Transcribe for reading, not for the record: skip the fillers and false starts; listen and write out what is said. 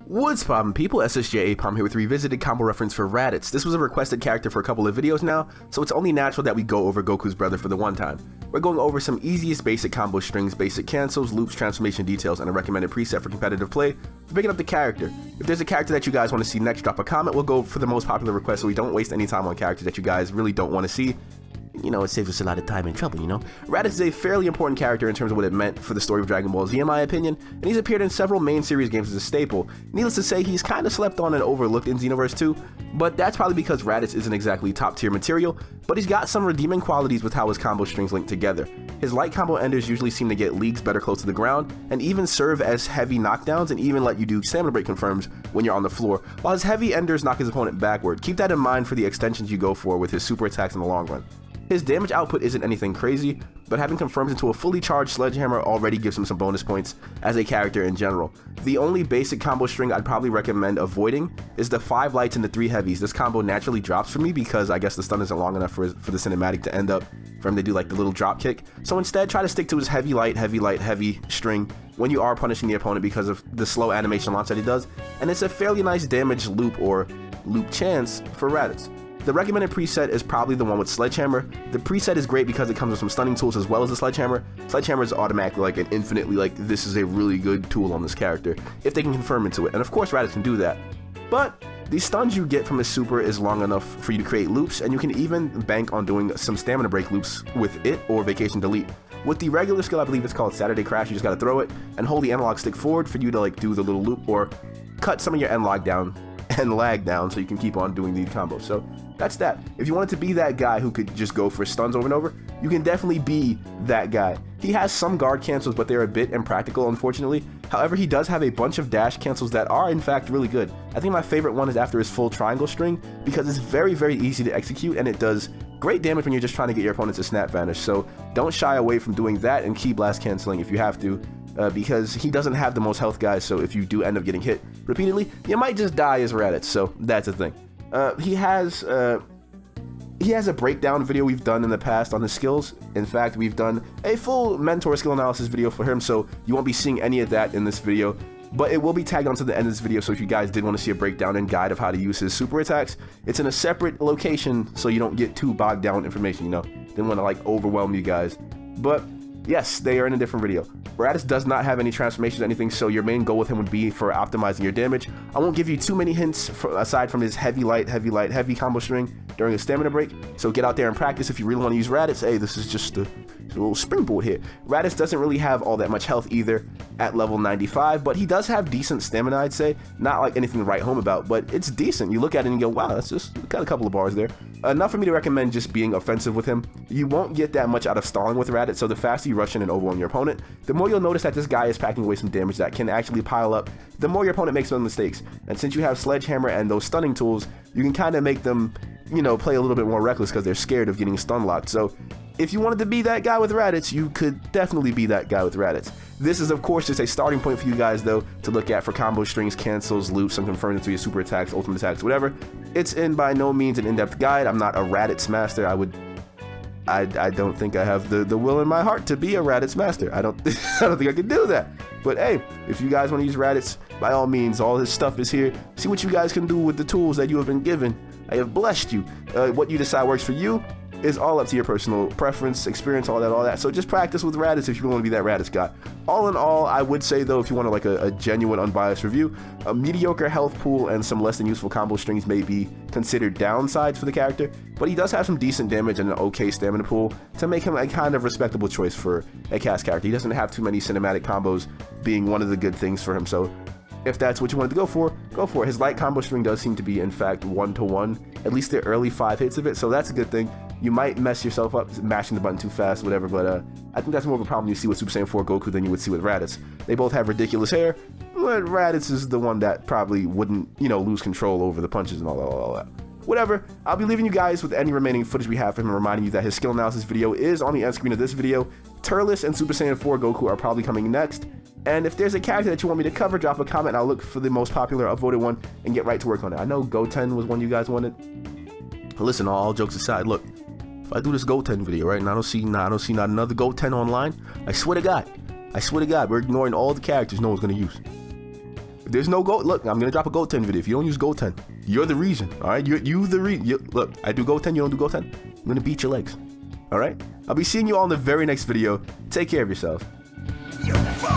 What's poppin' people, SSJAipom here with ReVisited combo reference for Raditz. This was a requested character for a couple of videos now, so it's only natural that we go over Goku's brother for the one time. We're going over some easiest basic combo strings, basic cancels, loops, transformation details, and a recommended preset for competitive play for picking up the character. If there's a character that you guys want to see next, drop a comment. We'll go for the most popular request so we don't waste any time on characters that you guys really don't want to see. You know, it saves us a lot of time and trouble, you know? Raditz is a fairly important character in terms of what it meant for the story of Dragon Ball Z, in my opinion, and he's appeared in several main series games as a staple. Needless to say, he's kind of slept on and overlooked in Xenoverse 2, but that's probably because Raditz isn't exactly top-tier material, but he's got some redeeming qualities with how his combo strings link together. His light combo enders usually seem to get leagues better close to the ground, and even serve as heavy knockdowns and even let you do stamina break confirms when you're on the floor, while his heavy enders knock his opponent backward. Keep that in mind for the extensions you go for with his super attacks in the long run. His damage output isn't anything crazy, but having confirms into a fully charged sledgehammer already gives him some bonus points as a character in general. The only basic combo string I'd probably recommend avoiding is the 5 lights and the 3 heavies. This combo naturally drops for me because I guess the stun isn't long enough for the cinematic to end up for him to do like the little drop kick. So instead, try to stick to his heavy light, heavy string when you are punishing the opponent because of the slow animation launch that he does, and it's a fairly nice damage loop or loop chance for Raditz. The recommended preset is probably the one with Sledgehammer. The preset is great because it comes with some stunning tools as well as the Sledgehammer. Sledgehammer is automatically like an infinitely like this is a really good tool on this character if they can confirm into it, and of course Raditz can do that. But the stuns you get from his super is long enough for you to create loops, and you can even bank on doing some stamina break loops with it or vacation delete. With the regular skill, I believe it's called Saturday Crash, you just gotta throw it and hold the analog stick forward for you to like do the little loop or cut some of your lag down so you can keep on doing the combos. So that's that. If you wanted to be that guy who could just go for stuns over and over, you can definitely be that guy. He has some guard cancels, but they're a bit impractical, unfortunately. However, he does have a bunch of dash cancels that are in fact really good. I think my favorite one is after his full triangle string because it's very, very easy to execute and it does great damage when you're just trying to get your opponent to snap vanish. So don't shy away from doing that and key blast canceling if you have to. Because he doesn't have the most health, guys, so if you do end up getting hit repeatedly, you might just die as Raditz, so that's a thing. He has a breakdown video we've done in the past on his skills. In fact, we've done a full mentor skill analysis video for him, so you won't be seeing any of that in this video, but it will be tagged onto the end of this video, so if you guys did want to see a breakdown and guide of how to use his super attacks, it's in a separate location so you don't get too bogged down with information, you know? Didn't want to like overwhelm you guys. But yes, they are in a different video. Raditz does not have any transformations or anything, so your main goal with him would be for optimizing your damage. I won't give you too many hints aside from his heavy light combo string during a stamina break, so get out there and practice if you really want to use Raditz. Hey, this is just a little springboard here. Raditz doesn't really have all that much health either at level 95, but he does have decent stamina, I'd say. Not like anything to write home about, but it's decent. You look at it and you go, wow, that's just got a couple of bars there. Enough for me to recommend just being offensive with him. You won't get that much out of stalling with Raditz, so the faster you rush in and overwhelm your opponent, the more you'll notice that this guy is packing away some damage that can actually pile up, the more your opponent makes some mistakes. And since you have Sledgehammer and those stunning tools, you can kind of make them, you know, play a little bit more reckless because they're scared of getting stun locked. So if you wanted to be that guy with Raditz, you could definitely be that guy with Raditz. This is of course just a starting point for you guys though to look at for combo strings, cancels, loops, and confirming into your super attacks, ultimate attacks, whatever. It's by no means an in-depth guide. I'm not a Raditz master. I don't think I have the will in my heart to be a Raditz master. I don't think I can do that. But hey, if you guys want to use Raditz, by all means, all his stuff is here. See what you guys can do with the tools that you have been given. I have blessed you. What you decide works for you is all up to your personal preference, experience, all that. So just practice with Raditz if you want to be that Raditz guy. All in all, I would say though, if you want like a genuine unbiased review, a mediocre health pool and some less than useful combo strings may be considered downsides for the character, but he does have some decent damage and an okay stamina pool to make him a kind of respectable choice for a cast character. He doesn't have too many cinematic combos being one of the good things for him, so if that's what you wanted to go for it. His light combo string does seem to be in fact 1-to-1, at least the early 5 hits of it, so that's a good thing. You might mess yourself up mashing the button too fast, whatever, but I think that's more of a problem you see with Super Saiyan 4 Goku than you would see with Raditz. They both have ridiculous hair, but Raditz is the one that probably wouldn't, you know, lose control over the punches and all that. Whatever, I'll be leaving you guys with any remaining footage we have from him, reminding you that his skill analysis video is on the end screen of this video. Turles and Super Saiyan 4 Goku are probably coming next. And if there's a character that you want me to cover, drop a comment and I'll look for the most popular upvoted one and get right to work on it. I know Goten was one you guys wanted. Listen, all jokes aside, look, if I do this Goten video, right, and I don't see not another Goten online, I swear to God, we're ignoring all the characters no one's gonna use. If there's no goat, look, I'm gonna drop a goten video. If you don't use goten, you're the reason. All right, you the reason. Look, I do goten, you don't do goten. I'm gonna beat your legs. All right. I'll be seeing you all in the very next video. Take care of yourselves. Yeah.